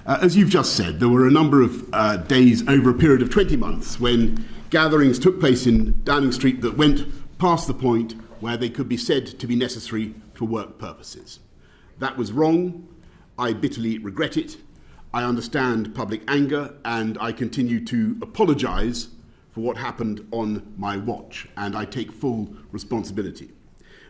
As you've just said, there were a number of days over a period of 20 months when gatherings took place in Downing Street that went past the point where they could be said to be necessary for work purposes. That was wrong. I bitterly regret it. I understand public anger, and I continue to apologise for what happened on my watch, and I take full responsibility.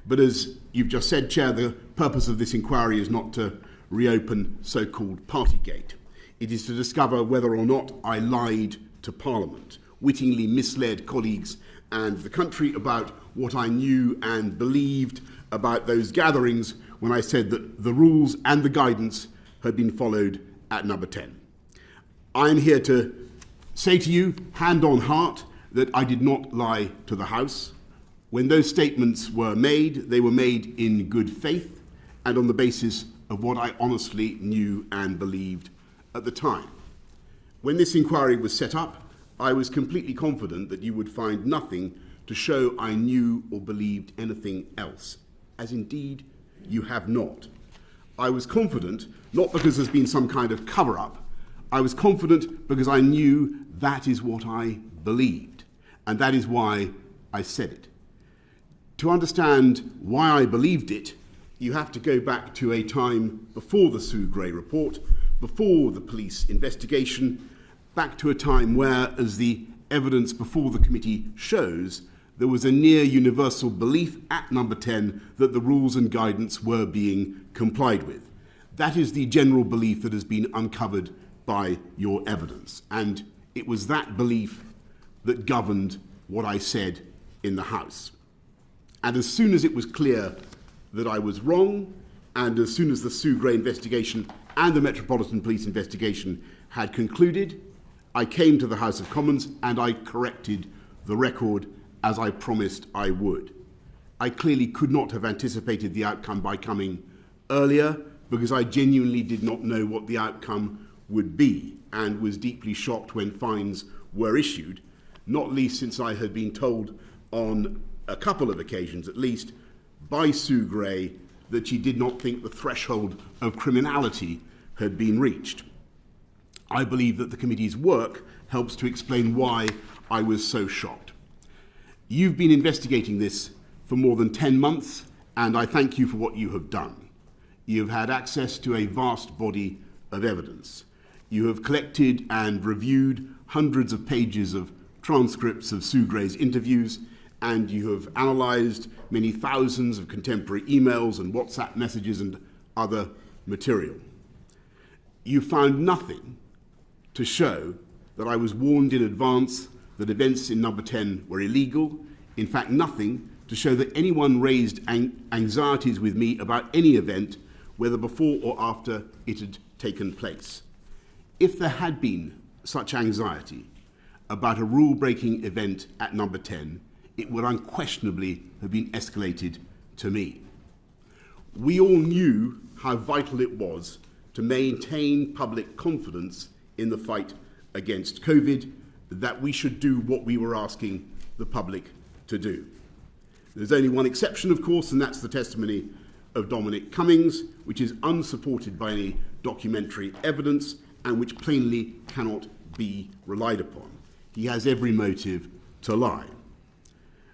But as you've just said, Chair, the purpose of this inquiry is not to reopen so-called Partygate. It is to discover whether or not I lied to Parliament, wittingly misled colleagues and the country about what I knew and believed about those gatherings when I said that the rules and the guidance had been followed at number 10. I am here to say to you, hand on heart, that I did not lie to the House. When those statements were made, they were made in good faith and on the basis of what I honestly knew and believed at the time. When this inquiry was set up, I was completely confident that you would find nothing to show I knew or believed anything else, as indeed you have not. I was confident, not because there's been some kind of cover-up. I was confident because I knew that is what I believed, and that is why I said it. To understand why I believed it, you have to go back to a time before the Sue Gray report, before the police investigation, back to a time where, as the evidence before the committee shows, there was a near universal belief at number 10 that the rules and guidance were being complied with. That is the general belief that has been uncovered by your evidence, and it was that belief that governed what I said in the House. And as soon as it was clear that I was wrong, and as soon as the Sue Gray investigation and the Metropolitan Police investigation had concluded, I came to the House of Commons and I corrected the record as I promised I would. I clearly could not have anticipated the outcome by coming earlier because I genuinely did not know what the outcome would be and was deeply shocked when fines were issued, not least since I had been told on a couple of occasions at least by Sue Gray that she did not think the threshold of criminality had been reached. I believe that the committee's work helps to explain why I was so shocked. You've been investigating this for more than 10 months, and I thank you for what you have done. You have had access to a vast body of evidence. You have collected and reviewed hundreds of pages of transcripts of Sue Gray's interviews, and you have analysed many thousands of contemporary emails and WhatsApp messages and other material. You found nothing to show that I was warned in advance that events in number 10 were illegal. In fact, nothing to show that anyone raised anxieties with me about any event, whether before or after it had taken place. If there had been such anxiety about a rule-breaking event at number 10, it would unquestionably have been escalated to me. We all knew how vital it was to maintain public confidence in the fight against COVID, that we should do what we were asking the public to do. There's only one exception, of course, and that's the testimony of Dominic Cummings, which is unsupported by any documentary evidence and which plainly cannot be relied upon. He has every motive to lie.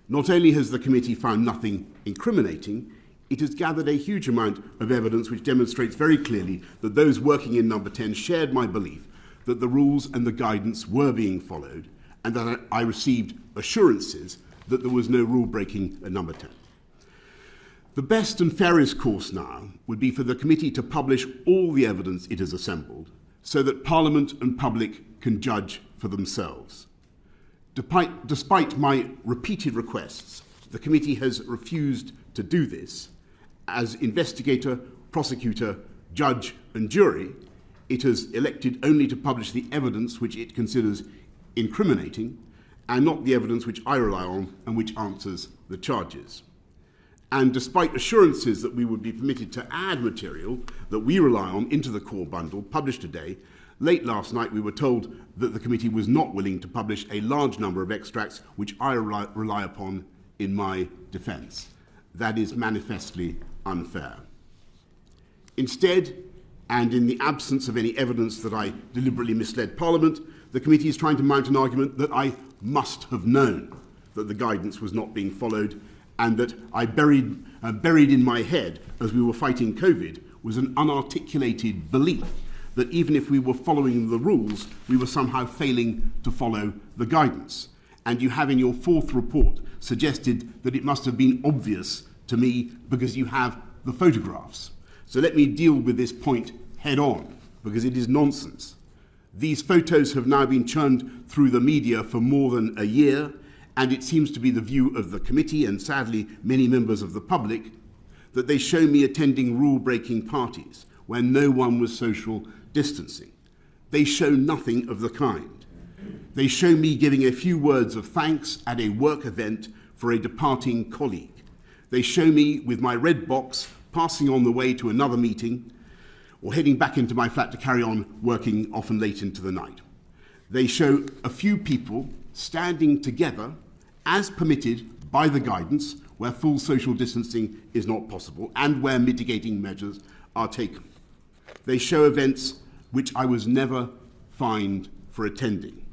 Not only has the committee found nothing incriminating, it has gathered a huge amount of evidence which demonstrates very clearly that those working in number 10 shared my belief that the rules and the guidance were being followed, and that I received assurances that there was no rule breaking at number 10. The best and fairest course now would be for the committee to publish all the evidence it has assembled so that Parliament and public can judge for themselves. Despite my repeated requests, the committee has refused to do this. As investigator, prosecutor, judge and jury, it has elected only to publish the evidence which it considers incriminating and not the evidence which I rely on and which answers the charges. And despite assurances that we would be permitted to add material that we rely on into the core bundle published today, late last night we were told that the committee was not willing to publish a large number of extracts which I rely upon in my defence. That is manifestly unfair. Instead, And in the absence of any evidence that I deliberately misled Parliament, the committee is trying to mount an argument that I must have known that the guidance was not being followed, and that I buried in my head as we were fighting COVID was an unarticulated belief that even if we were following the rules, we were somehow failing to follow the guidance. And you have in your fourth report suggested that it must have been obvious to me because you have the photographs. So let me deal with this point head on, because it is nonsense. These photos have now been churned through the media for more than a year, and it seems to be the view of the committee and sadly many members of the public that they show me attending rule-breaking parties where no one was social distancing. They show nothing of the kind. They show me giving a few words of thanks at a work event for a departing colleague. They show me with my red box passing on the way to another meeting or heading back into my flat to carry on working often late into the night. They show a few people standing together as permitted by the guidance where full social distancing is not possible and where mitigating measures are taken. They show events which I was never fined for attending.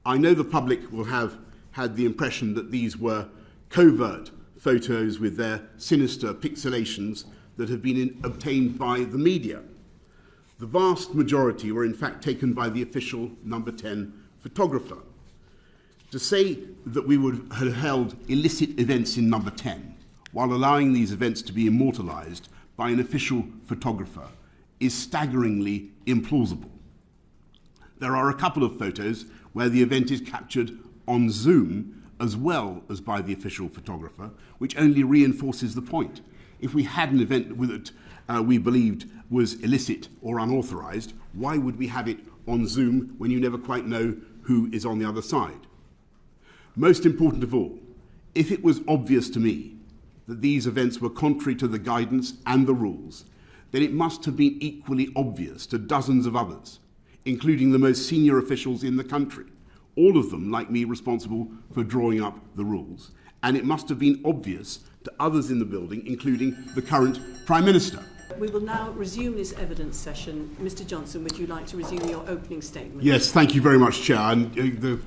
I know the public will have had the impression that these were covert photos with their sinister pixelations that have been obtained by the media. The vast majority were in fact taken by the official number 10 photographer. To say that we would have held illicit events in number 10 while allowing these events to be immortalised by an official photographer is staggeringly implausible. There are a couple of photos where the event is captured on Zoom as well as by the official photographer, which only reinforces the point. If we had an event that we believed was illicit or unauthorised, why would we have it on Zoom when you never quite know who is on the other side? Most important of all, if it was obvious to me that these events were contrary to the guidance and the rules, then it must have been equally obvious to dozens of others, including the most senior officials in the country, all of them, like me, responsible for drawing up the rules. And it must have been obvious to others in the building, including the current Prime Minister. We will now resume this evidence session. Mr Johnson, would you like to resume your opening statement? Yes, thank you very much, Chair. And the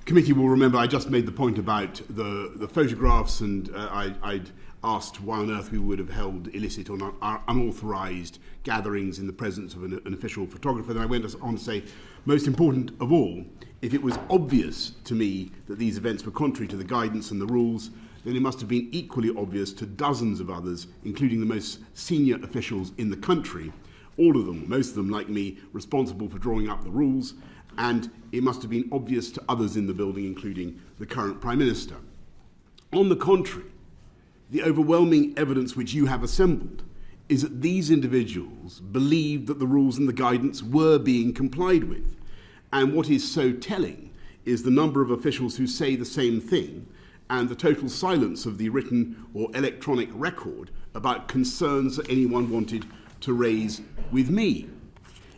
committee will remember I just made the point about the photographs, and I'd asked why on earth we would have held illicit or unauthorised gatherings in the presence of an official photographer. Then I went on to say, most important of all, if it was obvious to me that these events were contrary to the guidance and the rules, then it must have been equally obvious to dozens of others, including the most senior officials in the country, all of them, most of them like me, responsible for drawing up the rules, and it must have been obvious to others in the building, including the current Prime Minister. On the contrary, the overwhelming evidence which you have assembled is that these individuals believed that the rules and the guidance were being complied with. And what is so telling is the number of officials who say the same thing and the total silence of the written or electronic record about concerns that anyone wanted to raise with me.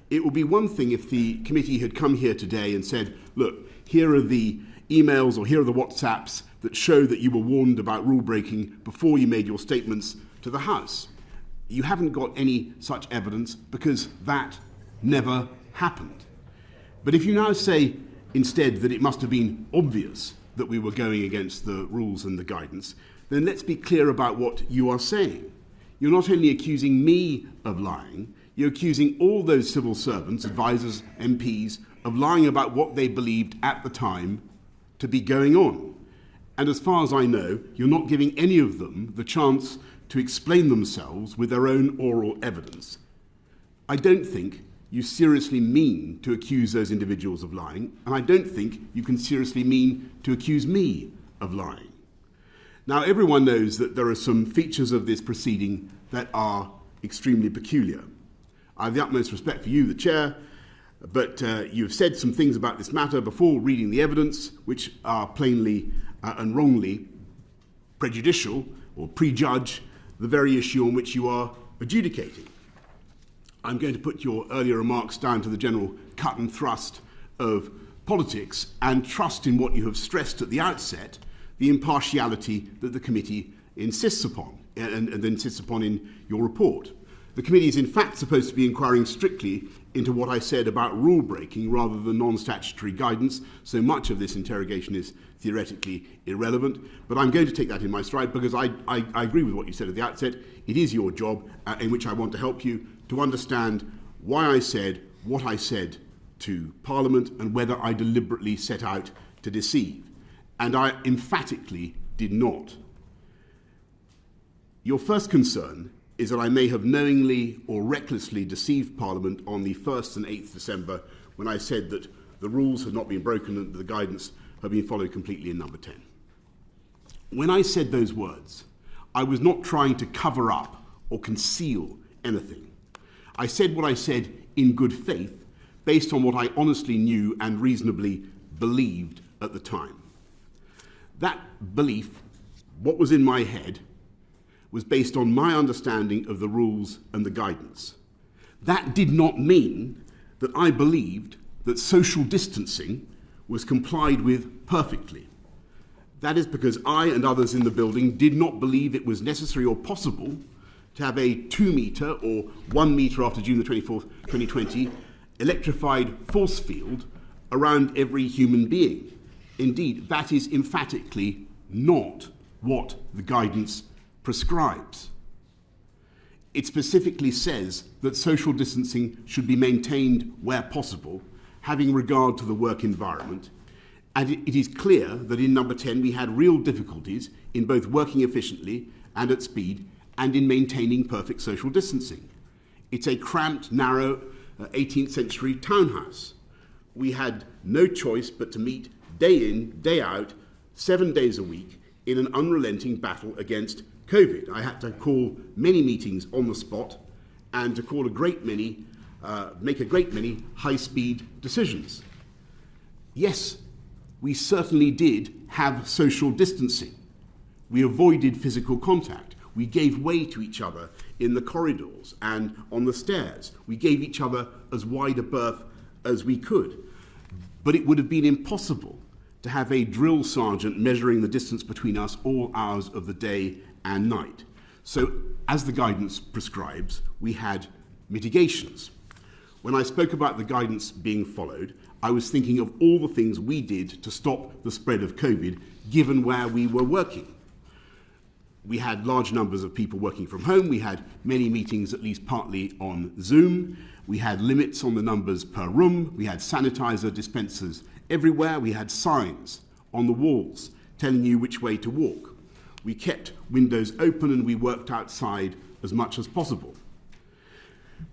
It would be one thing if the committee had come here today and said, look, here are the emails or here are the WhatsApps that show that you were warned about rule breaking before you made your statements to the House. You haven't got any such evidence because that never happened. But if you now say instead that it must have been obvious that we were going against the rules and the guidance, then let's be clear about what you are saying. You're not only accusing me of lying, you're accusing all those civil servants, advisors, MPs, of lying about what they believed at the time to be going on. And as far as I know, you're not giving any of them the chance to explain themselves with their own oral evidence. I don't think you seriously mean to accuse those individuals of lying, and I don't think you can seriously mean to accuse me of lying. Now, everyone knows that there are some features of this proceeding that are extremely peculiar. I have the utmost respect for you, the Chair, but you've said some things about this matter before reading the evidence, which are plainly and wrongly prejudicial or prejudge the very issue on which you are adjudicating. I'm going to put your earlier remarks down to the general cut and thrust of politics and trust in what you have stressed at the outset, the impartiality that the committee insists upon and insists upon in your report. The committee is in fact supposed to be inquiring strictly into what I said about rule breaking rather than non-statutory guidance, so much of this interrogation is theoretically irrelevant. But I'm going to take that in my stride because I agree with what you said at the outset. It is your job, in which I want to help you to understand why I said what I said to Parliament and whether I deliberately set out to deceive. And I emphatically did not. Your first concern is that I may have knowingly or recklessly deceived Parliament on the 1st and 8th December when I said that the rules had not been broken and the guidance had been followed completely in number 10. When I said those words, I was not trying to cover up or conceal anything. I said what I said in good faith, based on what I honestly knew and reasonably believed at the time. That belief, what was in my head, was based on my understanding of the rules and the guidance. That did not mean that I believed that social distancing was complied with perfectly. That is because I and others in the building did not believe it was necessary or possible to have a 2 metre or 1 metre after June the 24th, 2020, electrified force field around every human being. Indeed, that is emphatically not what the guidance prescribes. It specifically says that social distancing should be maintained where possible, having regard to the work environment, and it is clear that in number 10 we had real difficulties in both working efficiently and at speed and in maintaining perfect social distancing. It's a cramped, narrow 18th century townhouse. We had no choice but to meet day in, day out, 7 days a week in an unrelenting battle against COVID. I had to call many meetings on the spot and to call make a great many high-speed decisions. Yes, we certainly did have social distancing. We avoided physical contact. We gave way to each other in the corridors and on the stairs. We gave each other as wide a berth as we could. But it would have been impossible to have a drill sergeant measuring the distance between us all hours of the day and night. So, as the guidance prescribes, we had mitigations. When I spoke about the guidance being followed, I was thinking of all the things we did to stop the spread of COVID, given where we were working. We had large numbers of people working from home. We had many meetings, at least partly on Zoom. We had limits on the numbers per room. We had sanitizer dispensers everywhere. We had signs on the walls telling you which way to walk. We kept windows open and we worked outside as much as possible.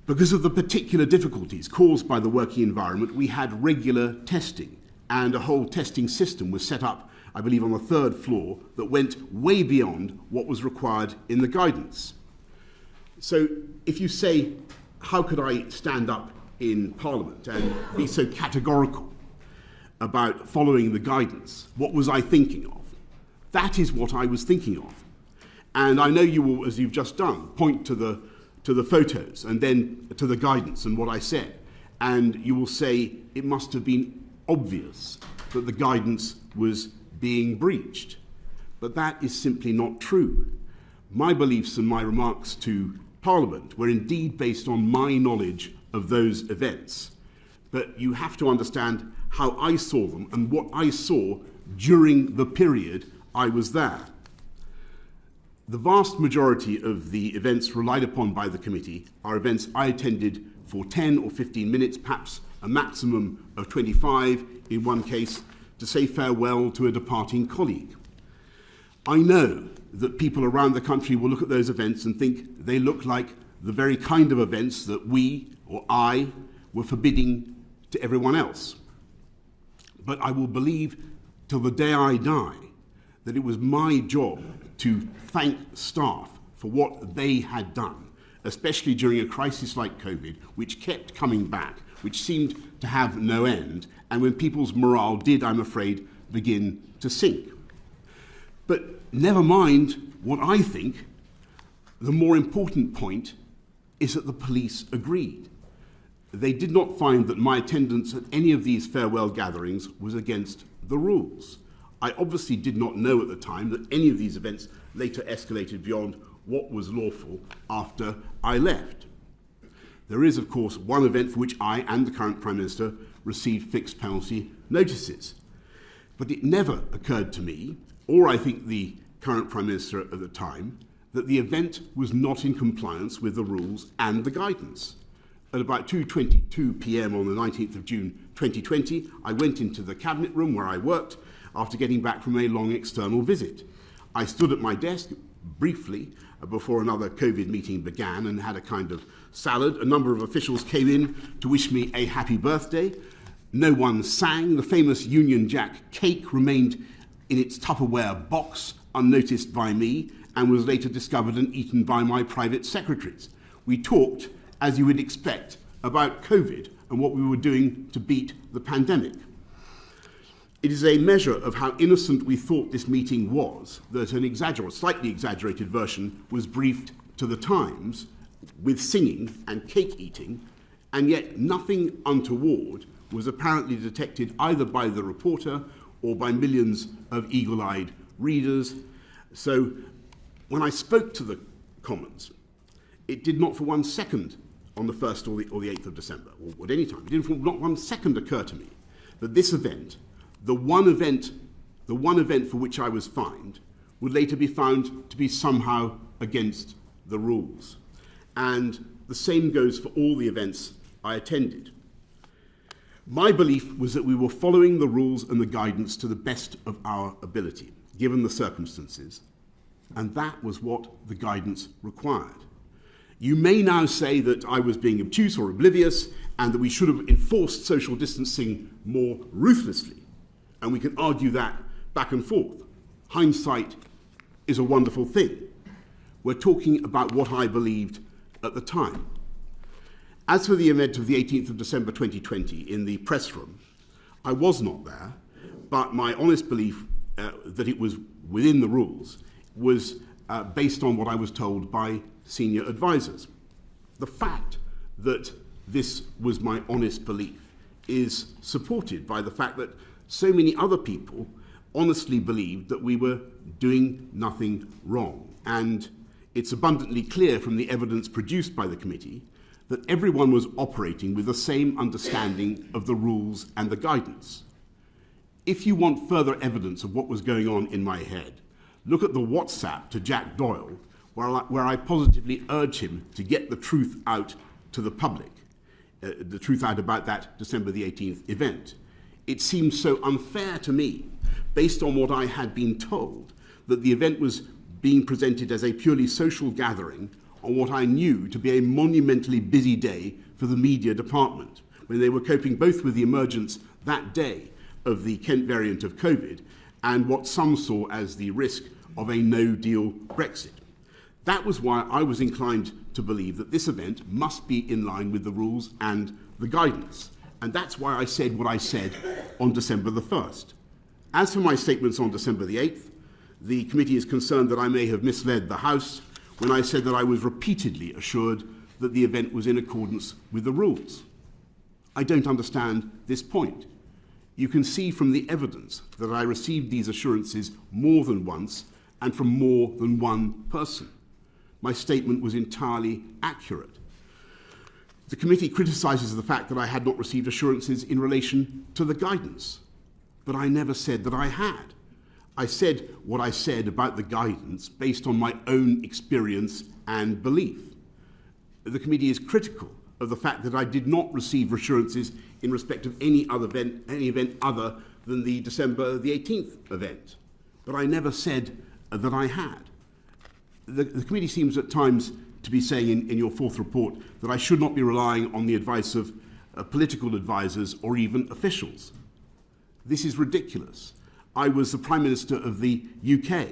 Because of the particular difficulties caused by the working environment, we had regular testing, and a whole testing system was set up, I believe, on the 3rd floor that went way beyond what was required in the guidance. So if you say, how could I stand up in Parliament and be so categorical about following the guidance? What was I thinking of? That is what I was thinking of. And I know you will, as you've just done, point to the photos and then to the guidance and what I said. And you will say it must have been obvious that the guidance was being breached. But that is simply not true. My beliefs and my remarks to Parliament were indeed based on my knowledge of those events. But you have to understand how I saw them and what I saw during the period I was there. The vast majority of the events relied upon by the committee are events I attended for 10 or 15 minutes, perhaps a maximum of 25 in one case, to say farewell to a departing colleague. I know that people around the country will look at those events and think they look like the very kind of events that we, or I, were forbidding to everyone else. But I will believe till the day I die that it was my job to thank staff for what they had done, especially during a crisis like COVID, which kept coming back, which seemed to have no end, and when people's morale did, I'm afraid, begin to sink. But never mind what I think, the more important point is that the police agreed. They did not find that my attendance at any of these farewell gatherings was against the rules. I obviously did not know at the time that any of these events later escalated beyond what was lawful after I left. There is, of course, one event for which I and the current Prime Minister received fixed penalty notices. But it never occurred to me, or I think the current Prime Minister at the time, that the event was not in compliance with the rules and the guidance. At about 2:22 p.m. on the 19th of June 2020, I went into the cabinet room where I worked after getting back from a long external visit. I stood at my desk briefly before another COVID meeting began and had a kind of salad. A number of officials came in to wish me a happy birthday. No one sang. The famous Union Jack cake remained in its Tupperware box, unnoticed by me, and was later discovered and eaten by my private secretaries. We talked, as you would expect, about COVID and what we were doing to beat the pandemic. It is a measure of how innocent we thought this meeting was that an slightly exaggerated version was briefed to the Times with singing and cake eating, and yet nothing untoward was apparently detected either by the reporter or by millions of eagle-eyed readers. So when I spoke to the Commons, it did not for 1 second on the 1st or the 8th of December, or at any time, it did not 1 second occur to me that this event, the one event for which I was fined, would later be found to be somehow against the rules. And the same goes for all the events I attended. My belief was that we were following the rules and the guidance to the best of our ability, given the circumstances, and that was what the guidance required. You may now say that I was being obtuse or oblivious and that we should have enforced social distancing more ruthlessly, and we can argue that back and forth. Hindsight is a wonderful thing. We're talking about what I believed at the time. As for the event of the 18th of December 2020 in the press room, I was not there, but my honest belief that it was within the rules was based on what I was told by senior advisors. The fact that this was my honest belief is supported by the fact that so many other people honestly believed that we were doing nothing wrong. And it's abundantly clear from the evidence produced by the committee that everyone was operating with the same understanding of the rules and the guidance. If you want further evidence of what was going on in my head, look at the WhatsApp to Jack Doyle, where I positively urge him to get the truth out to the public, the truth out about that December the 18th event. It seemed so unfair to me, based on what I had been told, that the event was being presented as a purely social gathering on what I knew to be a monumentally busy day for the media department, when they were coping both with the emergence that day of the Kent variant of COVID and what some saw as the risk of a no-deal Brexit. That was why I was inclined to believe that this event must be in line with the rules and the guidance. And that's why I said what I said on December the 1st. As for my statements on December the 8th, the committee is concerned that I may have misled the House when I said that I was repeatedly assured that the event was in accordance with the rules. I don't understand this point. You can see from the evidence that I received these assurances more than once and from more than one person. My statement was entirely accurate. The committee criticises the fact that I had not received assurances in relation to the guidance, but I never said that I had. I said what I said about the guidance based on my own experience and belief. The committee is critical of the fact that I did not receive assurances in respect of any event other than the December the 18th event. But I never said that I had. The committee seems at times to be saying in your fourth report that I should not be relying on the advice of political advisors or even officials. This is ridiculous. I was the Prime Minister of the UK.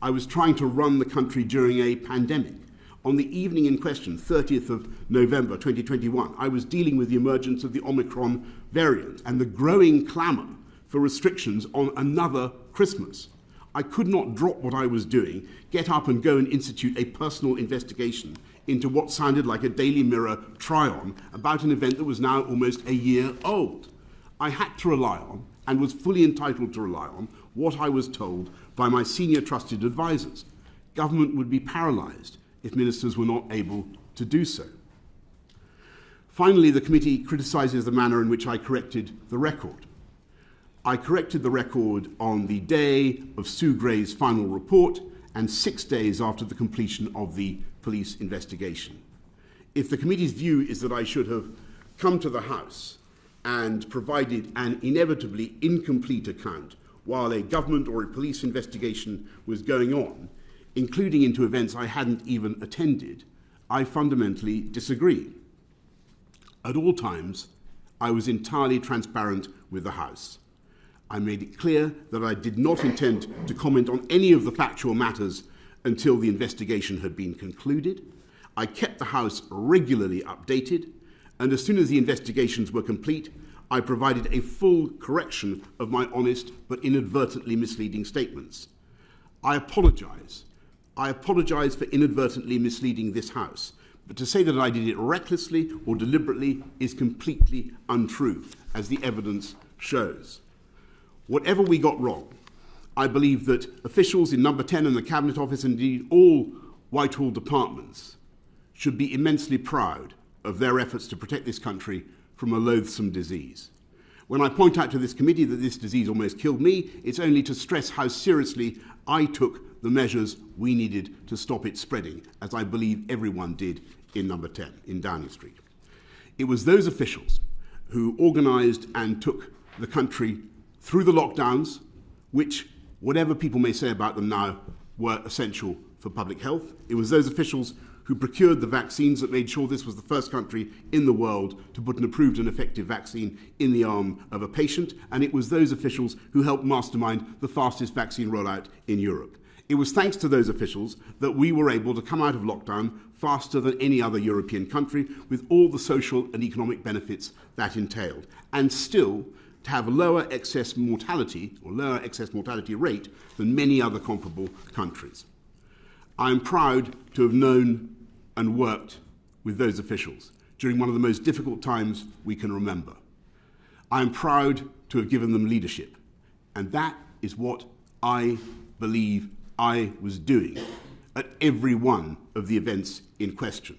I was trying to run the country during a pandemic. On the evening in question, 30th of November 2021, I was dealing with the emergence of the Omicron variant and the growing clamour for restrictions on another Christmas. I could not drop what I was doing, get up and go and institute a personal investigation into what sounded like a Daily Mirror try-on about an event that was now almost a year old. I had to rely on, and was fully entitled to rely on, what I was told by my senior trusted advisors. Government would be paralysed if ministers were not able to do so. Finally, the committee criticises the manner in which I corrected the record. I corrected the record on the day of Sue Gray's final report and 6 days after the completion of the police investigation. If the committee's view is that I should have come to the House and provided an inevitably incomplete account while a government or a police investigation was going on, including into events I hadn't even attended, I fundamentally disagree. At all times, I was entirely transparent with the House. I made it clear that I did not intend to comment on any of the factual matters until the investigation had been concluded. I kept the House regularly updated, and as soon as the investigations were complete, I provided a full correction of my honest but inadvertently misleading statements. I apologise. I apologise for inadvertently misleading this House, but to say that I did it recklessly or deliberately is completely untrue, as the evidence shows. Whatever we got wrong, I believe that officials in Number 10 and the Cabinet Office, and indeed all Whitehall departments, should be immensely proud of their efforts to protect this country from a loathsome disease. When I point out to this committee that this disease almost killed me, it's only to stress how seriously I took the measures we needed to stop it spreading, as I believe everyone did in Number 10, in Downing Street. It was those officials who organised and took the country through the lockdowns, which, whatever people may say about them now, were essential for public health. It was those officials who procured the vaccines that made sure this was the first country in the world to put an approved and effective vaccine in the arm of a patient. And it was those officials who helped mastermind the fastest vaccine rollout in Europe. It was thanks to those officials that we were able to come out of lockdown faster than any other European country, with all the social and economic benefits that entailed, and still to have a lower excess mortality rate than many other comparable countries. I am proud to have known and worked with those officials during one of the most difficult times we can remember. I am proud to have given them leadership, and that is what I believe I was doing at every one of the events in question.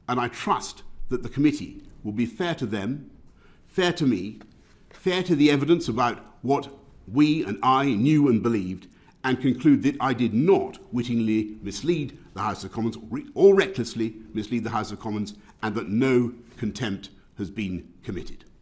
And I trust that the committee will be fair to them, fair to me, fair to the evidence about what we and I knew and believed, and conclude that I did not wittingly mislead the House of Commons or recklessly mislead the House of Commons, and that no contempt has been committed.